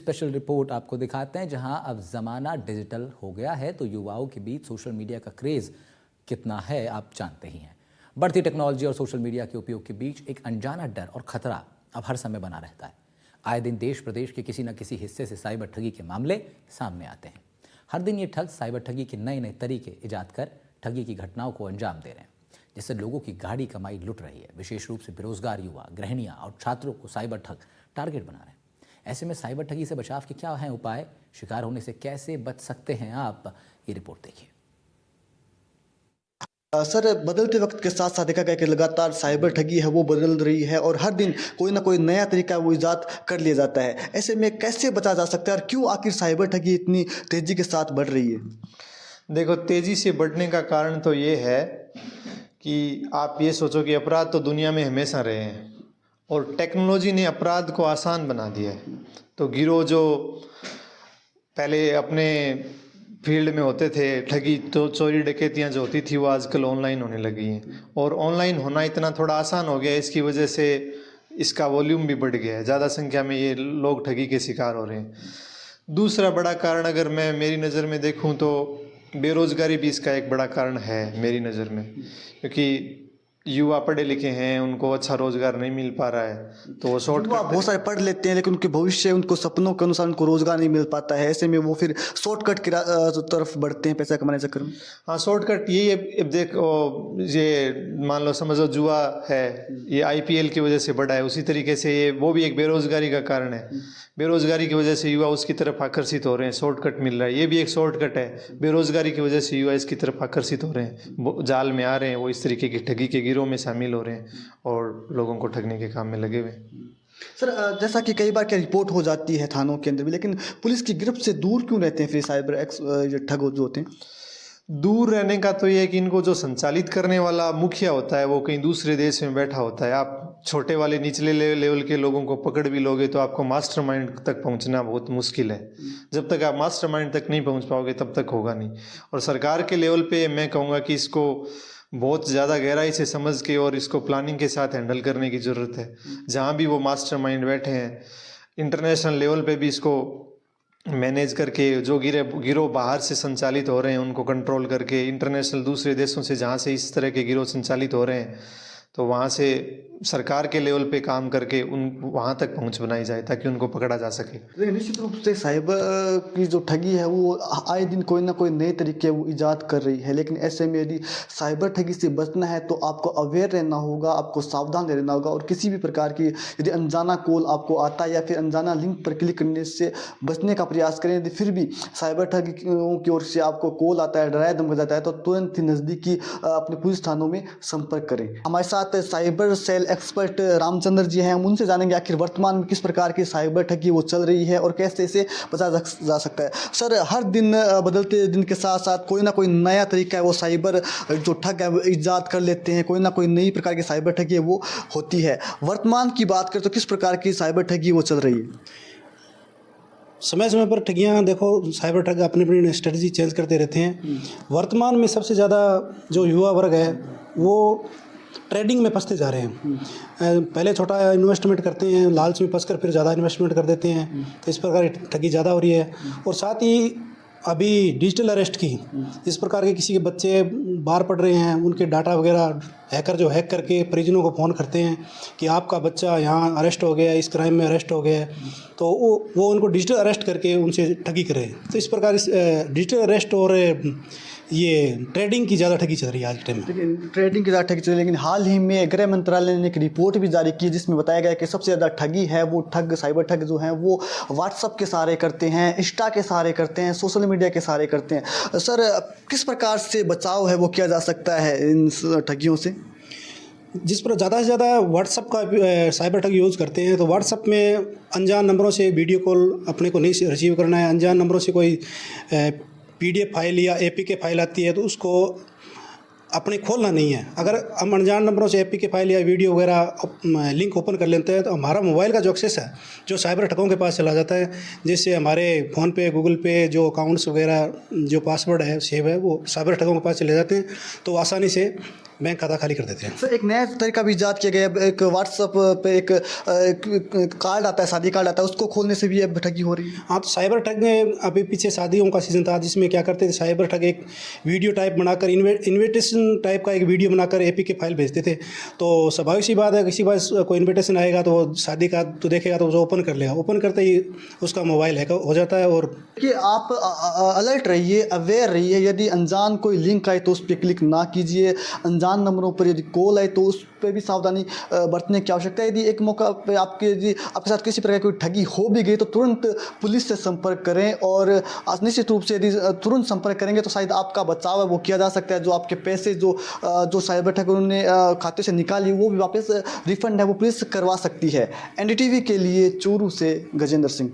Special report आपको दिखाते हैं, जहां अब ज़माना डिजिटल हो गया है तो युवाओं के बीच सोशल मीडिया का क्रेज़ कितना है आप जानते ही हैं। बढ़ती टेक्नोलॉजी और सोशल मीडिया के उपयोग के बीच एक अनजाना डर और खतरा अब हर समय बना रहता है। आए दिन देश प्रदेश के किसी न किसी हिस्से से साइबर ठगी के मामले सामने आते हैं। हर दिन ये ठग साइबर ठगी के नए नए तरीके ईजाद कर ठगी की घटनाओं को अंजाम दे रहे हैं, जिससे लोगों की गाढ़ी कमाई लुट रही है। विशेष रूप से बेरोजगार युवा, गृहिणियां और छात्रों को साइबर ठग टारगेट बना रहे हैं। ऐसे में साइबर ठगी से बचाव के क्या हैं उपाय, शिकार होने से कैसे बच सकते हैं आप, ये रिपोर्ट देखिए। सर, बदलते वक्त के साथ साथ देखा गया कि लगातार साइबर ठगी है वो बदल रही है और हर दिन कोई ना कोई नया तरीका वो ईजाद कर लिया जाता है। ऐसे में कैसे बचा जा सकता है और क्यों आखिर साइबर ठगी इतनी तेज़ी के साथ बढ़ रही है? देखो, तेज़ी से बढ़ने का कारण तो ये है कि आप ये सोचो कि अपराध तो दुनिया में हमेशा रहे हैं और टेक्नोलॉजी ने अपराध को आसान बना दिया है। तो गिरोह जो पहले अपने फील्ड में होते थे, ठगी तो चोरी डकैतियाँ जो होती थी वो आजकल ऑनलाइन होने लगी हैं और ऑनलाइन होना इतना थोड़ा आसान हो गया है, इसकी वजह से इसका वॉल्यूम भी बढ़ गया है, ज़्यादा संख्या में ये लोग ठगी के शिकार हो रहे हैं। दूसरा बड़ा कारण अगर मैं मेरी नज़र में देखूं तो बेरोज़गारी भी इसका एक बड़ा कारण है मेरी नज़र में, क्योंकि युवा पढ़े लिखे हैं, उनको अच्छा रोज़गार नहीं मिल पा रहा है तो वो युवा बहुत सारे पढ़ लेते हैं लेकिन उनके भविष्य, उनको सपनों के अनुसार उनको रोज़गार नहीं मिल पाता है। ऐसे में वो फिर शॉर्टकट की तरफ बढ़ते हैं पैसा कमाने के चक्कर में। हाँ, शॉर्टकट यही है। देखो, ये मान लो समझो जुआ है, ये आईपीएल की वजह से बढ़ा है, उसी तरीके से ये वो भी एक बेरोज़गारी का कारण है। बेरोज़गारी की वजह से युवा उसकी तरफ आकर्षित हो रहे हैं, शॉर्टकट मिल रहा है, ये भी एक शॉर्टकट है। बेरोज़गारी की वजह से युवा इसकी तरफ आकर्षित हो रहे हैं, वो जाल में आ रहे हैं, वो इस तरीके की ठगी के गिरोह में शामिल हो रहे हैं और लोगों को ठगने के काम में लगे हुए हैं। सर, जैसा कि कई बार क्या रिपोर्ट हो जाती है थानों के अंदर भी, लेकिन पुलिस की गिरफ्त से दूर क्यों रहते हैं फिर साइबर ठग जो होते हैं? दूर रहने का तो ये है कि इनको जो संचालित करने वाला मुखिया होता है वो कहीं दूसरे देश में बैठा होता है। आप छोटे वाले निचले लेवल के लोगों को पकड़ भी लोगे तो आपको मास्टरमाइंड तक पहुंचना बहुत मुश्किल है। जब तक आप मास्टरमाइंड तक नहीं पहुंच पाओगे तब तक होगा नहीं। और सरकार के लेवल पे मैं कहूँगा कि इसको बहुत ज़्यादा गहराई से समझ के और इसको प्लानिंग के साथ हैंडल करने की ज़रूरत है। जहाँ भी वो मास्टरमाइंड बैठे हैं, इंटरनेशनल लेवल पे भी इसको मैनेज करके, जो गिरोह बाहर से संचालित हो रहे हैं उनको कंट्रोल करके, इंटरनेशनल दूसरे देशों से जहाँ से इस तरह के गिरोह संचालित हो रहे हैं तो वहाँ से सरकार के लेवल पे काम करके उन वहाँ तक पहुँच बनाई जाए ताकि उनको पकड़ा जा सके। लेकिन निश्चित रूप से साइबर की जो ठगी है वो आए दिन कोई ना कोई नए तरीके वो ईजाद कर रही है, लेकिन ऐसे में यदि साइबर ठगी से बचना है तो आपको अवेयर रहना होगा, आपको सावधान रहना होगा और किसी भी प्रकार की यदि अनजाना कॉल आपको आता है या फिर अनजाना लिंक पर क्लिक करने से बचने का प्रयास करें। यदि फिर भी साइबर ठगियों की ओर से आपको कॉल आता है, डराया धमकाया जाता है, तो तुरंत ही नज़दीकी अपने पुलिस थानों में संपर्क करें। हमारे साथ cyber cell expert Ramchandra ji हैं, हम उनसे जानेंगे आखिर वर्तमान में किस प्रकार की साइबर ठगी वो चल रही है और कैसे इसे बचा जा सकता है। सर, हर दिन बदलते दिन के साथ साथ कोई ना कोई नया तरीका है वो साइबर जो ठग है वो ईजाद कर लेते हैं, कोई ना कोई नई प्रकार की साइबर ठगी है वो होती है। वर्तमान की बात करें तो किस प्रकार की साइबर ठगी वो चल रही है? समय समय पर ठगियाँ, देखो साइबर ठग अपनी अपनी स्ट्रेटजी चेंज करते रहते हैं। वर्तमान में सबसे ज़्यादा जो युवा वर्ग है वो ट्रेडिंग में फंसते जा रहे हैं। पहले छोटा इन्वेस्टमेंट करते हैं, लालच में फंसकर फिर ज़्यादा इन्वेस्टमेंट कर देते हैं, तो इस प्रकार की ठगी ज़्यादा हो रही है। और साथ ही अभी डिजिटल अरेस्ट की, इस प्रकार के किसी के बच्चे बाहर पढ़ रहे हैं, उनके डाटा वगैरह हैकर जो हैक करके परिजनों को फ़ोन करते हैं कि आपका बच्चा यहाँ अरेस्ट हो गया, इस क्राइम में अरेस्ट हो गया, तो वो उनको डिजिटल अरेस्ट करके उनसे ठगी करें। तो इस प्रकार डिजिटल अरेस्ट और ये ट्रेडिंग की ज़्यादा ठगी चल रही है आज के टाइम में। लेकिन ट्रेडिंग की ज़्यादा ठगी चल रही है, लेकिन हाल ही में गृह मंत्रालय ने एक रिपोर्ट भी जारी की जिसमें बताया गया कि सबसे ज़्यादा ठगी है वो साइबर ठग जो हैं वो व्हाट्सअप के सहारे करते हैं, इंस्टा के सहारे करते हैं, सोशल मीडिया के सहारे करते हैं। सर, किस प्रकार से बचाव है वो किया जा सकता है इन ठगियों से? जिस पर ज़्यादा से ज़्यादा व्हाट्सअप का साइबर ठग यूज़ करते हैं, तो व्हाट्सअप में अनजान नंबरों से वीडियो कॉल अपने को नहीं रिसीव करना है। अनजान नंबरों से कोई PDF फाइल या APK फाइल आती है तो उसको अपने खोलना नहीं है। अगर हम अनजान नंबरों से एपीके फाइल या वीडियो वगैरह लिंक ओपन कर लेते हैं तो हमारा मोबाइल का जो एक्सेस है जो साइबर ठगों के पास चला जाता है, जिससे हमारे फ़ोन पे, गूगल पे जो अकाउंट्स वगैरह जो पासवर्ड है सेव है वो साइबर ठगों के पास चले जाते हैं, तो आसानी से बैंक खाता खाली कर देते हैं। सर एक नया तरीका भी ईजाद किया गया है, एक व्हाट्सएप पे एक कार्ड आता है, शादी कार्ड आता है, उसको खोलने से भी अब ठगी हो रही है। हाँ, तो साइबर ठग में अभी पीछे शादियों का सीज़न था जिसमें क्या करते थे, साइबर ठग एक वीडियो टाइप बनाकर इन्विटेशन टाइप का एक वीडियो बनाकर एपीके फाइल भेजते थे। तो स्वाभाविक सी बात है, किसी पास कोई इन्विटेशन आएगा तो वो शादी का तो देखेगा तो वो ओपन कर लेगा, ओपन करते ही उसका मोबाइल हैक हो जाता है। और कि आप अलर्ट रहिए, अवेयर रहिए, यदि अनजान कोई लिंक आए तो उस पर क्लिक ना कीजिए, अनजान नंबरों पर यदि कॉल आए तो उस पर भी सावधानी बरतने की आवश्यकता है। यदि एक मौका पे यदि आपके साथ किसी प्रकार की कोई ठगी हो भी गई तो तुरंत पुलिस से संपर्क करें, और निश्चित रूप से यदि तुरंत संपर्क करेंगे तो शायद आपका बचाव है वो किया जा सकता है। जो आपके पैसे जो साइबर ठग उन्होंने खाते से निकाली वो भी वापस रिफंड है वो पुलिस करवा सकती है। एनडीटीवी के लिए चूरू से गजेंद्र सिंह।